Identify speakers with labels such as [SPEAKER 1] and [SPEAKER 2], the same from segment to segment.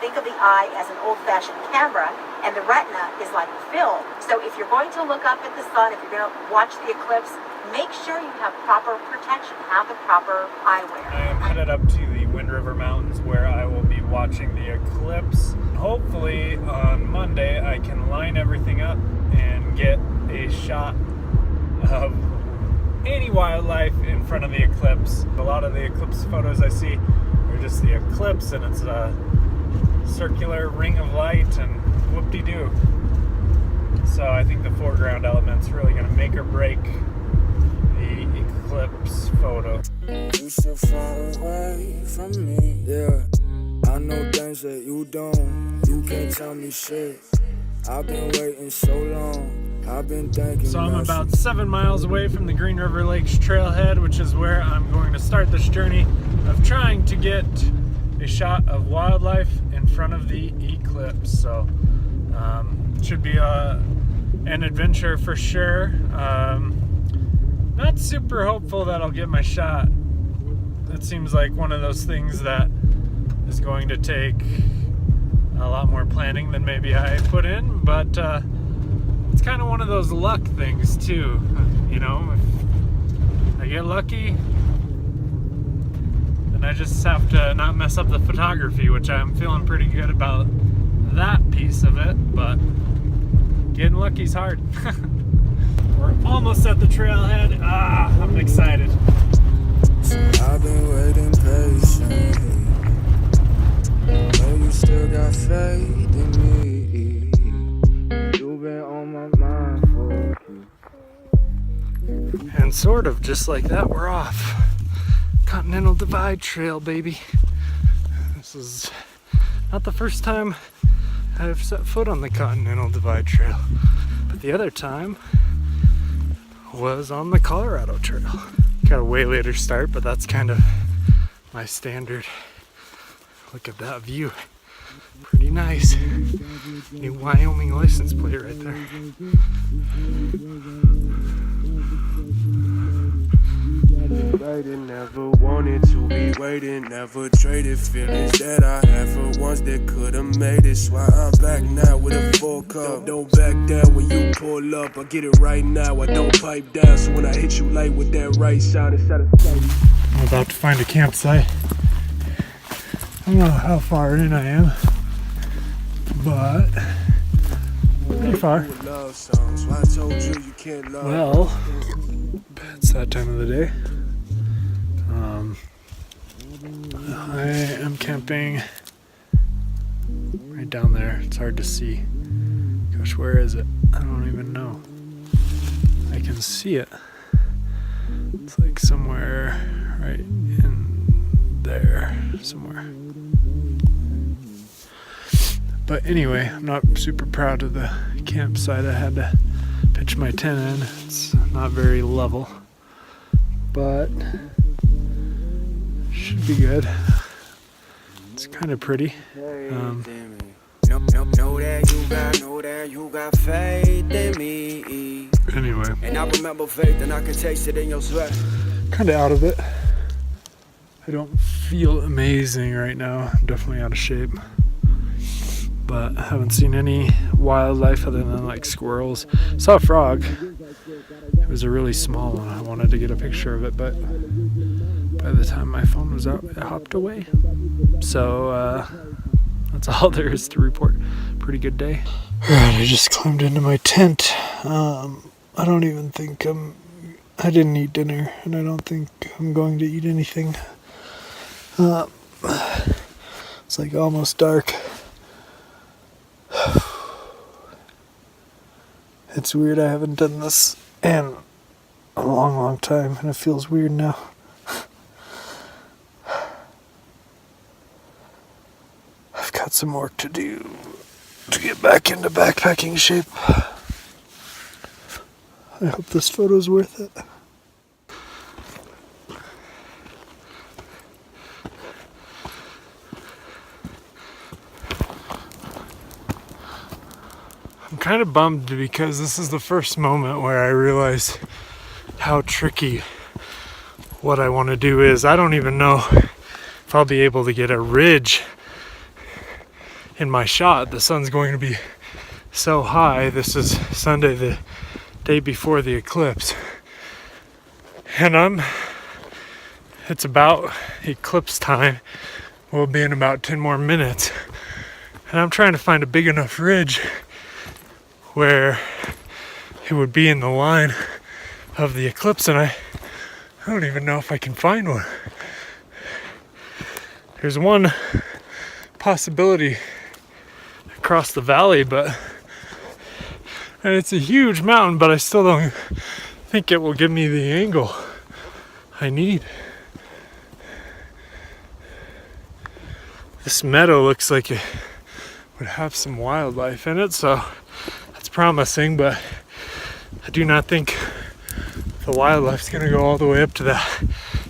[SPEAKER 1] Think of the eye as an old-fashioned camera, and the retina is like film. So if you're going to look up at the sun, if you're going to watch the eclipse, make sure you have proper protection, have the proper eyewear.
[SPEAKER 2] I am headed up to the Wind River Mountains where I will be watching the eclipse. Hopefully on Monday I can line everything up and get a shot of any wildlife in front of the eclipse. A lot of the eclipse photos I see are just the eclipse and it's a circular ring of light and whoop-de-doo. So I think the foreground element's really going to make or break the eclipse photo.
[SPEAKER 3] You so far away from me, yeah. I know things that you don't. You can't tell me shit. I've been waiting so long. I've been thinking.
[SPEAKER 2] So I'm about 7 miles away from the Green River Lakes trailhead, which is where I'm going to start this journey of trying to get a shot of wildlife in front of the eclipse. So should be an adventure for sure. Not super hopeful that I'll get my shot. It seems like one of those things that is going to take a lot more planning than maybe I put in, but it's kind of one of those luck things too. You know, if I get lucky, then I just have to not mess up the photography, which I'm feeling pretty good about that piece of it, but getting lucky's hard. We're almost at the trailhead. I'm excited.
[SPEAKER 3] I've been waiting patiently. Know you still got faith in me. You've been on my mind for you.
[SPEAKER 2] And sort of just like that, we're off. Continental Divide Trail, baby. This is not the first time I've set foot on the Continental Divide Trail, but the other time was on the Colorado Trail. Got a way later start, but that's kind of my standard. Look at that view. Pretty nice. New Wyoming license plate right there.
[SPEAKER 3] Waiting, never wanted to be waiting, never traded feelings that I had for ones that could have made it. So I'm back now with a full cup. Don't back down when you pull up. I get it right now. I don't pipe down. So when I hit you light with that right sound, it's satisfying.
[SPEAKER 2] I'm about to find a campsite. I don't know how far in I am, but pretty far. Well, it's that time of the day. I am camping right down there. It's hard to see. Gosh, where is it? I don't even know. I can see it. It's like somewhere right in there, somewhere. But anyway, I'm not super proud of the campsite. I had to pitch my tent in. It's not very level, but should be good. It's kind of pretty.
[SPEAKER 3] Know that you got faith in me.
[SPEAKER 2] Anyway,
[SPEAKER 3] And I remember faith and I can taste it in your sweat.
[SPEAKER 2] kind of out of it. I don't feel amazing right now. I'm definitely out of shape. But I haven't seen any wildlife other than like squirrels. Saw a frog. It was a really small one. I wanted to get a picture of it, but by the time my phone was out, it hopped away. So that's all there is to report. Pretty good day. Alright, I just climbed into my tent. I don't even think I didn't eat dinner, and I don't think I'm going to eat anything. It's like almost dark. It's weird, I haven't done this in a long time, and it feels weird now. I've got some work to do to get back into backpacking shape. I hope this photo's worth it. I'm kind of bummed because this is the first moment where I realize how tricky what I want to do is. I don't even know if I'll be able to get a ridge in my shot. The sun's going to be so high. This is Sunday, the day before the eclipse. And it's about eclipse time. We'll be in about 10 more minutes. And I'm trying to find a big enough ridge where it would be in the line of the eclipse, and I don't even know if I can find one. There's one possibility across the valley, and it's a huge mountain, but I still don't think it will give me the angle I need. This meadow looks like it would have some wildlife in it, so that's promising, but I do not think the wildlife's gonna go all the way up to that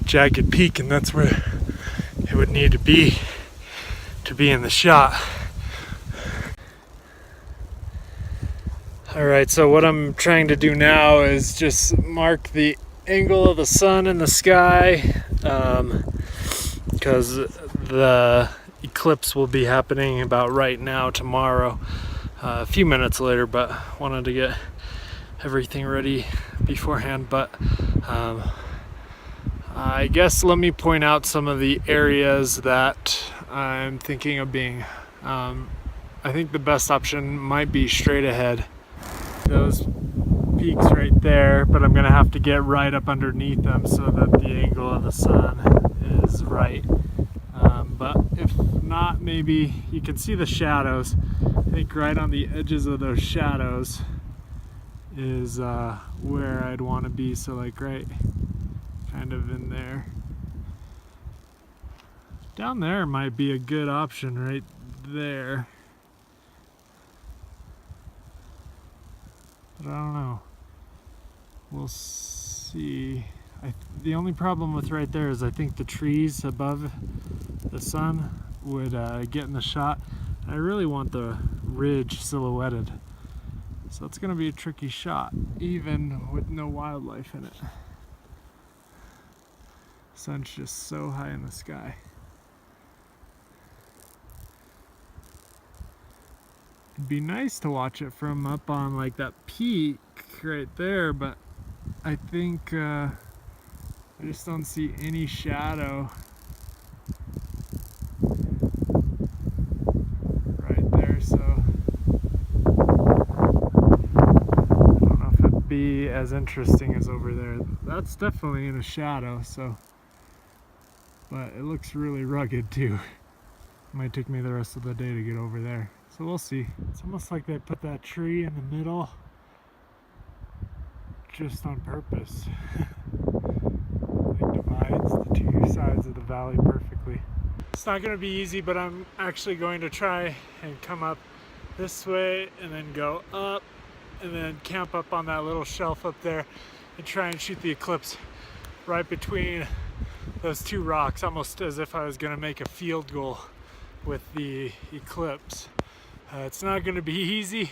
[SPEAKER 2] jagged peak, and that's where it would need to be in the shot. Alright, so what I'm trying to do now is just mark the angle of the sun in the sky, because the eclipse will be happening about right now tomorrow, a few minutes later, but wanted to get everything ready beforehand. But I guess let me point out some of the areas that I'm thinking of being. I think the best option might be straight ahead, those peaks right there, but I'm gonna have to get right up underneath them so that the angle of the sun is right. But if not, maybe you can see the shadows. I think right on the edges of those shadows is where I'd want to be, so like right kind of in there. Down there might be a good option right there, but I don't know. We'll see. The only problem with right there is I think the trees above the sun would get in the shot. I really want the ridge silhouetted, so it's going to be a tricky shot even with no wildlife in it. The sun's just so high in the sky. It'd be nice to watch it from up on like that peak right there, but I think I just don't see any shadow right there, so I don't know if it'd be as interesting as over there. That's definitely in a shadow, so, but it looks really rugged too. It might take me the rest of the day to get over there, so we'll see. It's almost like they put that tree in the middle just on purpose. It divides the two sides of the valley perfectly. It's not going to be easy, but I'm actually going to try and come up this way and then go up and then camp up on that little shelf up there and try and shoot the eclipse right between those two rocks, almost as if I was going to make a field goal with the eclipse. It's not going to be easy,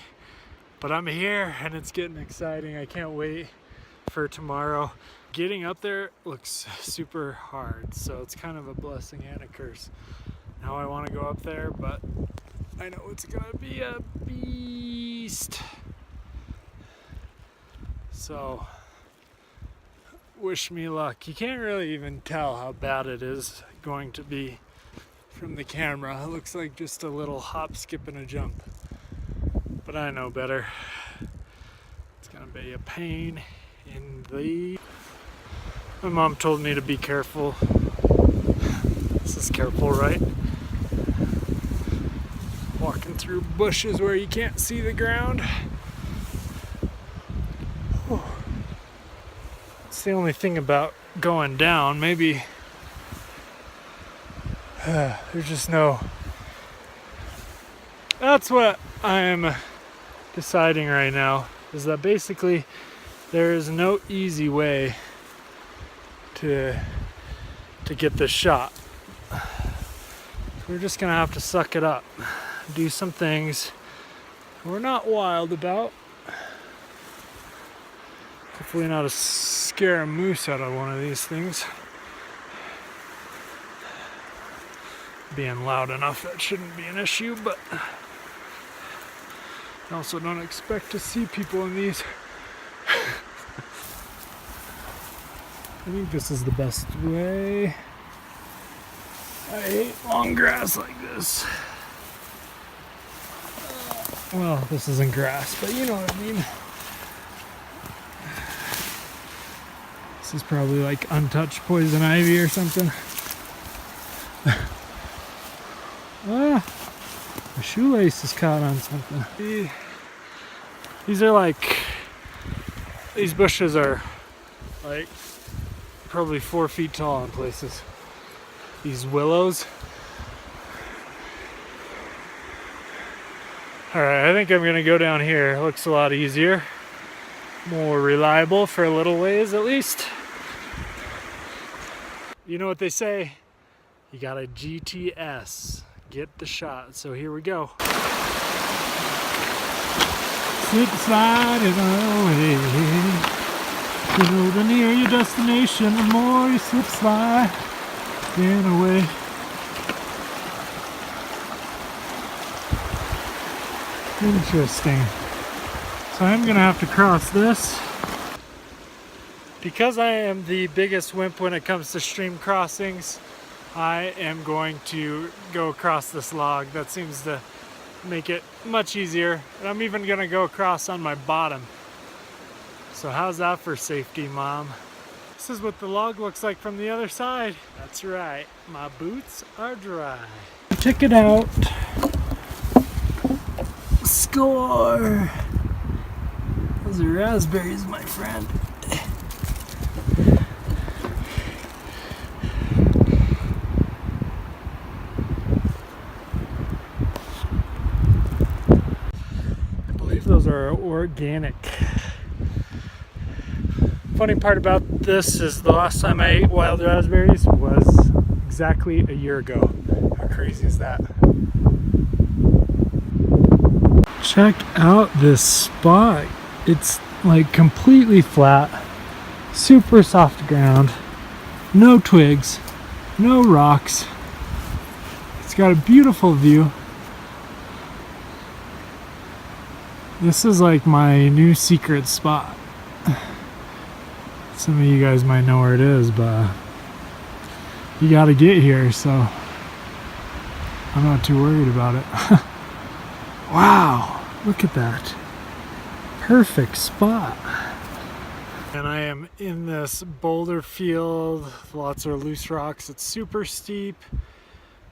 [SPEAKER 2] but I'm here and it's getting exciting. I can't wait for tomorrow. Getting up there looks super hard, so it's kind of a blessing and a curse. Now I want to go up there, but I know it's gonna be a beast. So wish me luck. You can't really even tell how bad it is going to be from the camera. It looks like just a little hop, skip, and a jump. But I know better. It's gonna be a pain in the... My mom told me to be careful. This is careful, right? Walking through bushes where you can't see the ground. It's the only thing about going down. Maybe there's just no... That's what I'm deciding right now, is that basically there is no easy way to get this shot. We're just gonna have to suck it up, do some things we're not wild about. Hopefully not to scare a moose out of one of these things. being loud enough, that shouldn't be an issue, but I also don't expect to see people in these. I think this is the best way. I hate long grass like this. Well, this isn't grass, but you know what I mean. This is probably like untouched poison ivy or something. Ah, my shoelace is caught on something. These are like, these bushes are like probably 4 feet tall in places. These willows. Alright, I think I'm gonna go down here. It looks a lot easier. More reliable for a little ways at least. You know what they say? You got a GTS. Get the shot. So here we go. Slip sliding away. You know, the nearer your destination, the more you slip slide away. Interesting. So I'm gonna have to cross this. Because I am the biggest wimp when it comes to stream crossings, I am going to go across this log. That seems to make it much easier. And I'm even gonna go across on my bottom. So how's that for safety, Mom? This is what the log looks like from the other side. That's right, my boots are dry. Check it out. Score! Those are raspberries, my friend. I believe those are organic. Funny part about this is the last time I ate wild raspberries was exactly a year ago. How crazy is that? Check out this spot. It's like completely flat, super soft ground, no twigs, no rocks. It's got a beautiful view. This is like my new secret spot. Some of you guys might know where it is, but you gotta get here, so I'm not too worried about it. Wow, look at that. Perfect spot. And I am in this boulder field, lots of loose rocks. It's super steep,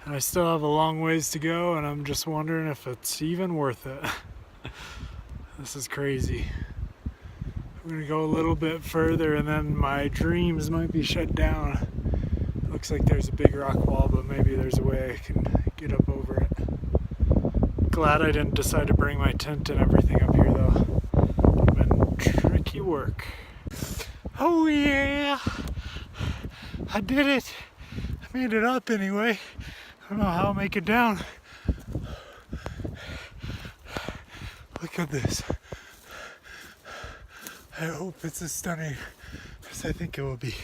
[SPEAKER 2] and I still have a long ways to go, and I'm just wondering if it's even worth it. This is crazy. I'm gonna go a little bit further and then my dreams might be shut down. Looks like there's a big rock wall, but maybe there's a way I can get up over it. Glad I didn't decide to bring my tent and everything up here though. It's been tricky work. Oh yeah! I did it! I made it up anyway. I don't know how I'll make it down. Look at this. I hope it's as stunning as I think it will be.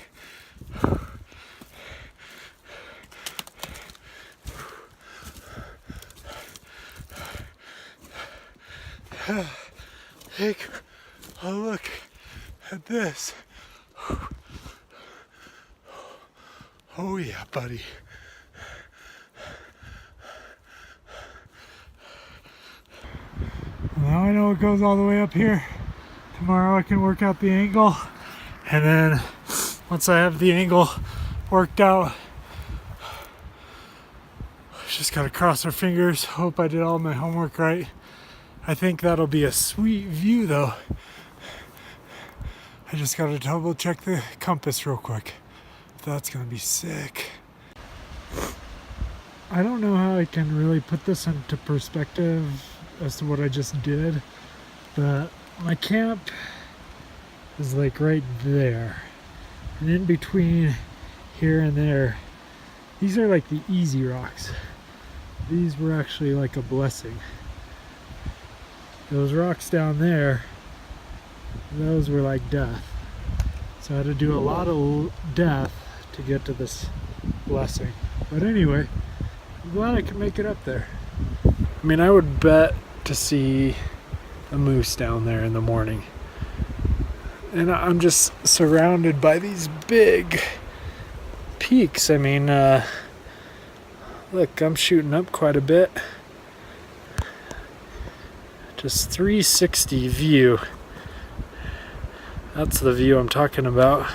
[SPEAKER 2] Take a look at this. Oh yeah, buddy. Now I know it goes all the way up here. Tomorrow I can work out the angle, and then once I have the angle worked out, just gotta cross our fingers, hope I did all my homework right. I think that'll be a sweet view though. I just gotta double check the compass real quick. That's gonna be sick. I don't know how I can really put this into perspective as to what I just did, but my camp is like right there, and in between here and there, these are like the easy rocks. These were actually like a blessing. Those rocks down there, those were like death. So I had to do a lot of death to get to this blessing. But anyway, I'm glad I could make it up there. I mean, I would bet to see a moose down there in the morning. And I'm just surrounded by these big peaks. I mean, look, I'm shooting up quite a bit. Just 360 view. That's the view I'm talking about,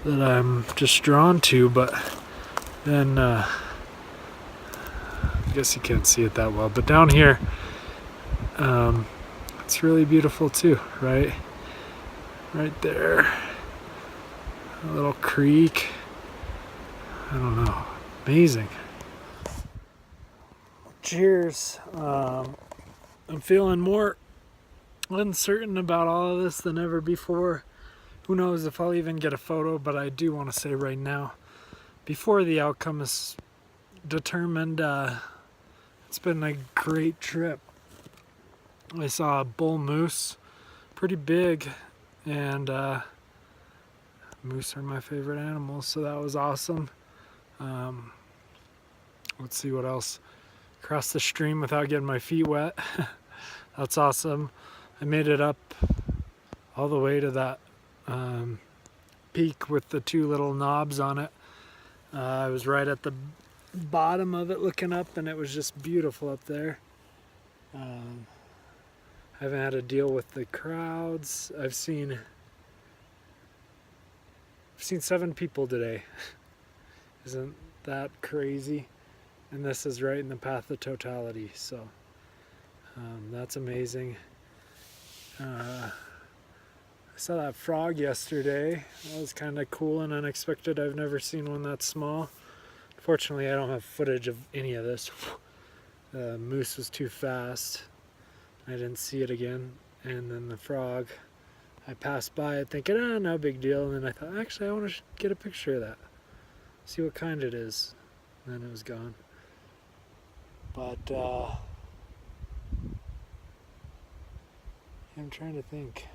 [SPEAKER 2] that I'm just drawn to, but then I guess you can't see it that well, but down here it's really beautiful too, right there, a little creek. I don't know, amazing. Cheers. I'm feeling more uncertain about all of this than ever before. Who knows if I'll even get a photo, but I do want to say right now, before the outcome is determined, it's been a great trip. I saw a bull moose, pretty big, and moose are my favorite animals, so that was awesome. Let's see what else. Crossed the stream without getting my feet wet. That's awesome. I made it up all the way to that peak with the two little knobs on it. I was right at the bottom of it looking up, and it was just beautiful up there. I haven't had to deal with the crowds. I've seen 7 people today. Isn't that crazy? And this is right in the path of totality, so that's amazing. I saw that frog yesterday. That was kind of cool and unexpected. I've never seen one that small. Unfortunately, I don't have footage of any of this. The moose was too fast. I didn't see it again. And then the frog, I passed by it thinking, no big deal. And then I thought, actually, I want to get a picture of that. See what kind it is. And then it was gone. But I'm trying to think.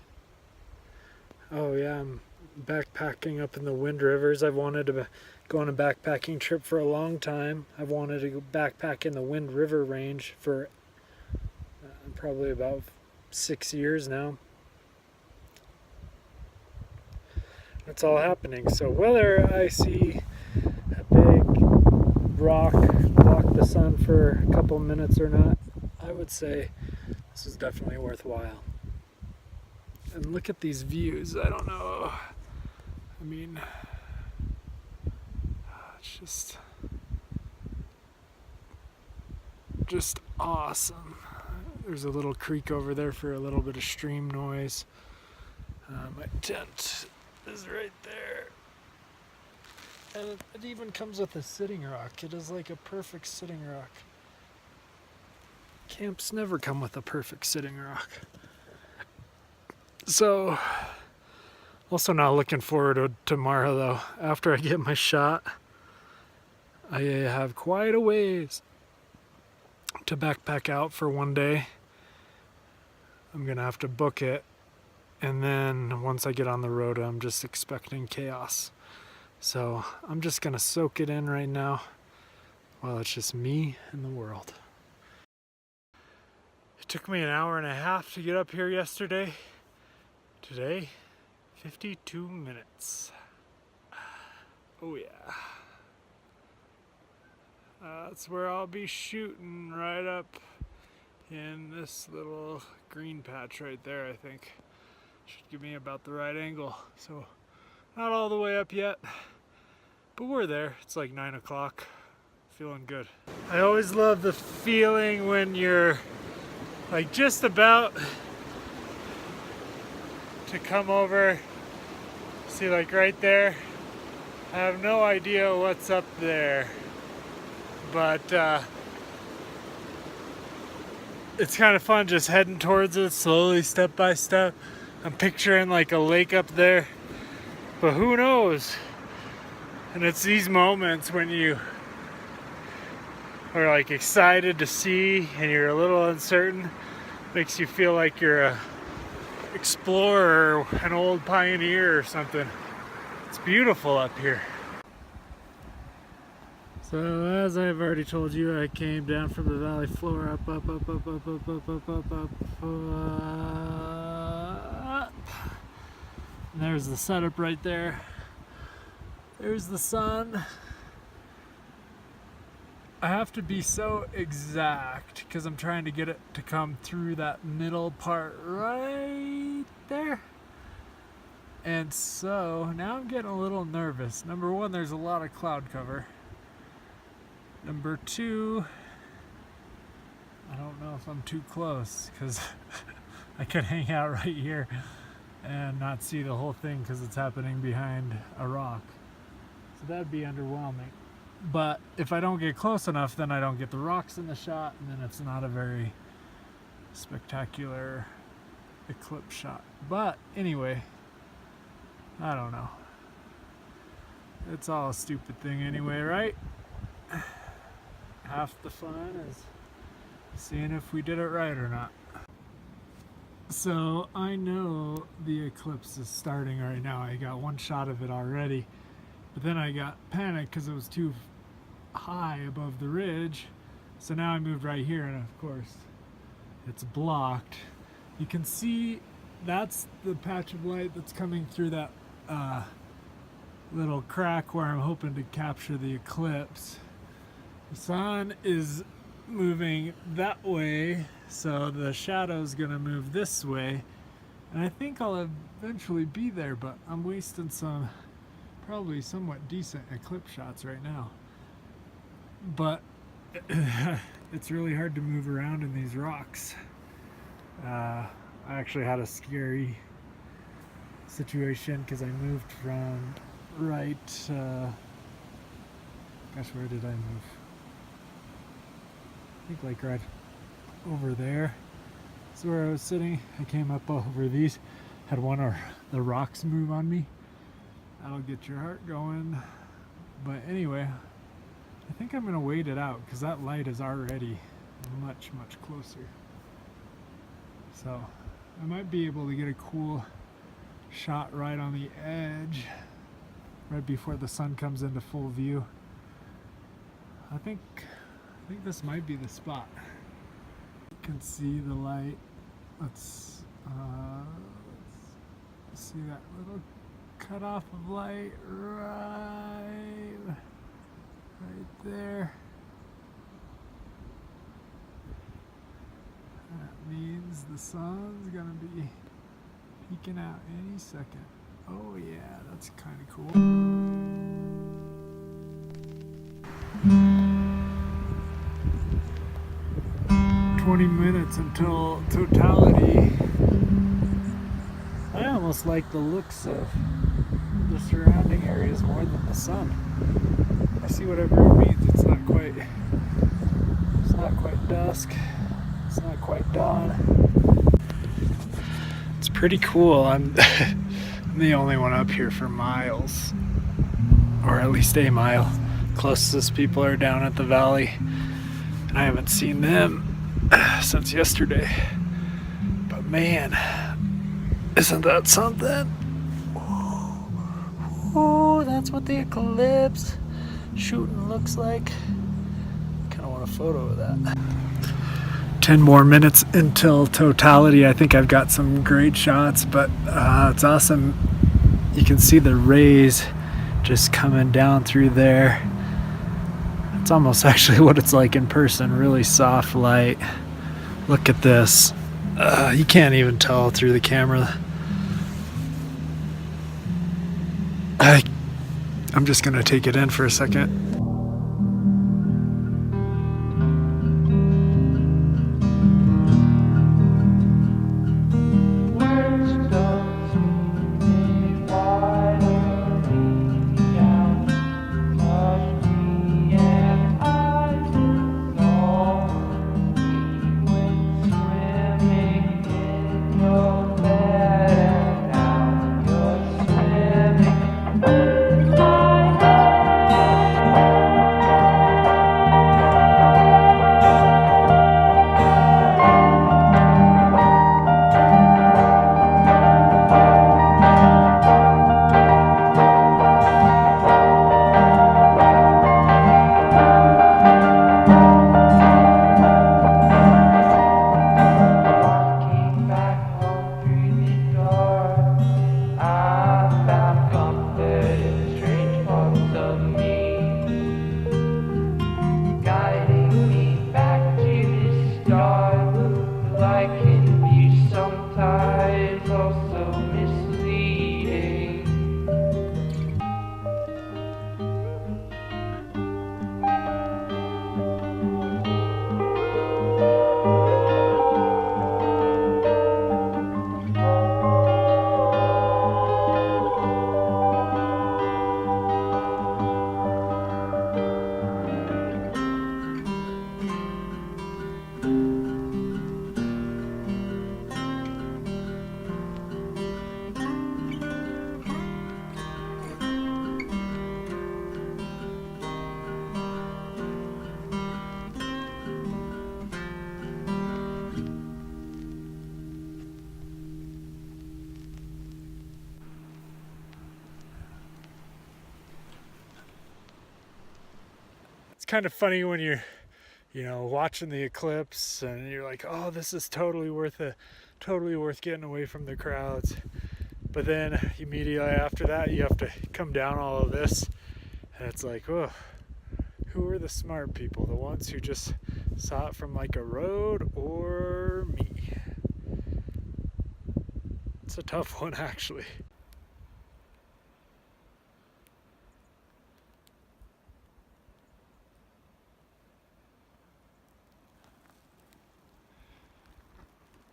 [SPEAKER 2] Oh yeah, I'm backpacking up in the Wind Rivers. I've wanted to go on a backpacking trip for a long time. I've wanted to go backpack in the Wind River range for probably about 6 years now. It's all happening. So whether I see a big rock block the sun for a couple minutes or not, I would say this is definitely worthwhile. And look at these views. I don't know. I mean, it's just awesome. There's a little creek over there for a little bit of stream noise. My tent is right there. And it even comes with a sitting rock. It is like a perfect sitting rock. Camps never come with a perfect sitting rock. So, also not looking forward to tomorrow though. After I get my shot, I have quite a ways to backpack out for one day. I'm gonna have to book it, and then once I get on the road, I'm just expecting chaos. So I'm just gonna soak it in right now while it's just me and the world. It took me an hour and a half to get up here yesterday. Today, 52 minutes. Oh yeah. That's where I'll be shooting, right up in this little green patch right there, I think. Should give me about the right angle. So, not all the way up yet, but we're there. It's like 9 o'clock. Feeling good. I always love the feeling when you're like just about to come over. See, like right there, I have no idea what's up there, but it's kind of fun just heading towards it slowly, step by step. I'm picturing like a lake up there, but who knows? And it's these moments when you are like excited to see and you're a little uncertain, makes you feel like you're a explorer, an old pioneer or something. It's beautiful up here. So as I've already told you, I came down from the valley floor, up. And there's the setup right there. There's the sun. I have to be so exact because I'm trying to get it to come through that middle part right there. And so now I'm getting a little nervous. Number one, there's a lot of cloud cover. Number two, I don't know if I'm too close because I could hang out right here and not see the whole thing because it's happening behind a rock. So that'd be underwhelming. But if I don't get close enough, then I don't get the rocks in the shot, and then it's not a very spectacular eclipse shot. But anyway, I don't know. It's all a stupid thing anyway, right? Half the fun is seeing if we did it right or not. So I know the eclipse is starting right now. I got one shot of it already, but then I got panicked because it was too high above the ridge. So now I moved right here, and of course it's blocked. You can see that's the patch of light that's coming through that little crack where I'm hoping to capture the eclipse. The sun is moving that way, so the shadow's gonna move this way, and I think I'll eventually be there, but I'm wasting some probably somewhat decent eclipse shots right now. But it's really hard to move around in these rocks. I actually had a scary situation because I moved from right, gosh, where did I move? I think like right over there. So where I was sitting, I came up over these, had one of the rocks move on me. That'll get your heart going. But anyway, I think I'm gonna wait it out because that light is already much closer. So I might be able to get a cool shot right on the edge, right before the sun comes into full view. I think this might be the spot. You can see the light. Let's see that little cutoff of light right there. That means the sun's gonna be peeking out any second. Oh yeah, that's kind of cool. 20 minutes until totality. I almost like the looks of the surrounding areas more than the sun. I see whatever it means. It's not quite dusk. It's not quite dawn. It's pretty cool. I'm the only one up here for miles, or at least a mile. Closest people are down at the valley, and I haven't seen them since yesterday. But man, isn't that something? Oh, that's what the eclipse shooting looks like. Kind of want a photo of that. 10 more minutes until totality. I think I've got some great shots, but it's awesome. You can see the rays just coming down through there. It's almost actually what it's like in person. Really soft light. Look at this. You can't even tell through the camera. I'm just gonna take it in for a second. kind of funny when you're, watching the eclipse and you're like, oh, this is totally worth getting away from the crowds. But then immediately after that, you have to come down all of this, and it's like, oh, who are the smart people? The ones who just saw it from like a road, or me? It's a tough one, actually.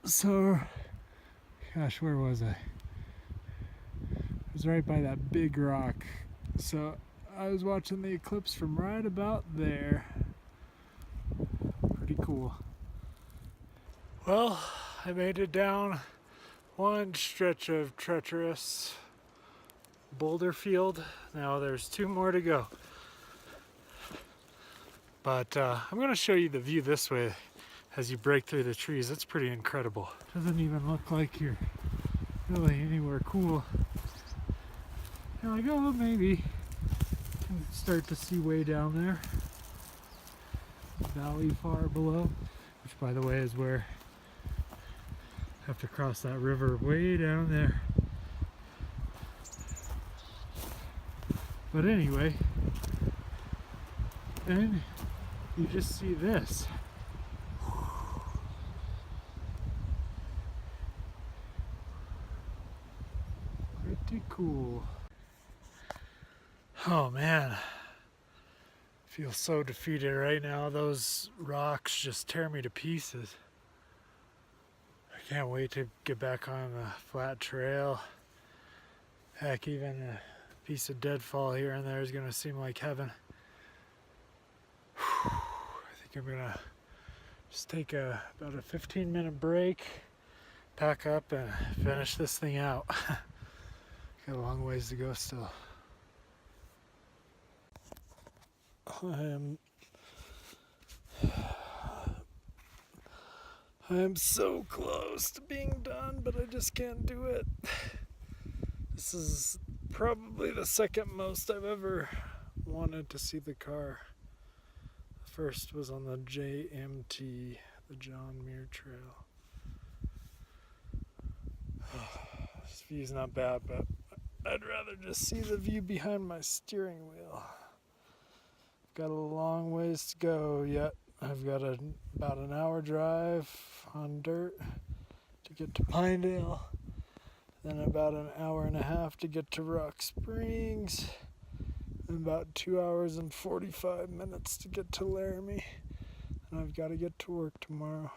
[SPEAKER 2] So, gosh, where was I? I was right by that big rock. So I was watching the eclipse from right about there. Pretty cool. Well, I made it down one stretch of treacherous boulder field. Now there's 2 more to go. But I'm going to show you the view this way as you break through the trees. It's pretty incredible. Doesn't even look like you're really anywhere cool. You're like, oh, maybe. You can start to see way down there. Valley far below, which by the way is where I have to cross that river way down there. But anyway, then you just see this. Pretty cool. Oh man, I feel so defeated right now. Those rocks just tear me to pieces. I can't wait to get back on the flat trail. Heck, even a piece of deadfall here and there is gonna seem like heaven. I think I'm gonna just take about a 15-minute break, pack up, and finish this thing out. Got a long ways to go still. I am so close to being done, but I just can't do it. This is probably the second most I've ever wanted to see the car. The first was on the JMT, the John Muir Trail. This view's not bad, but I'd rather just see the view behind my steering wheel. Got a long ways to go yet. I've got about an hour drive on dirt to get to Pinedale, then about an hour and a half to get to Rock Springs, and about 2 hours and 45 minutes to get to Laramie, and I've got to get to work tomorrow.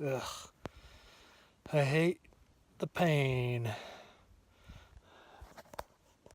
[SPEAKER 2] Ugh. I hate the pain.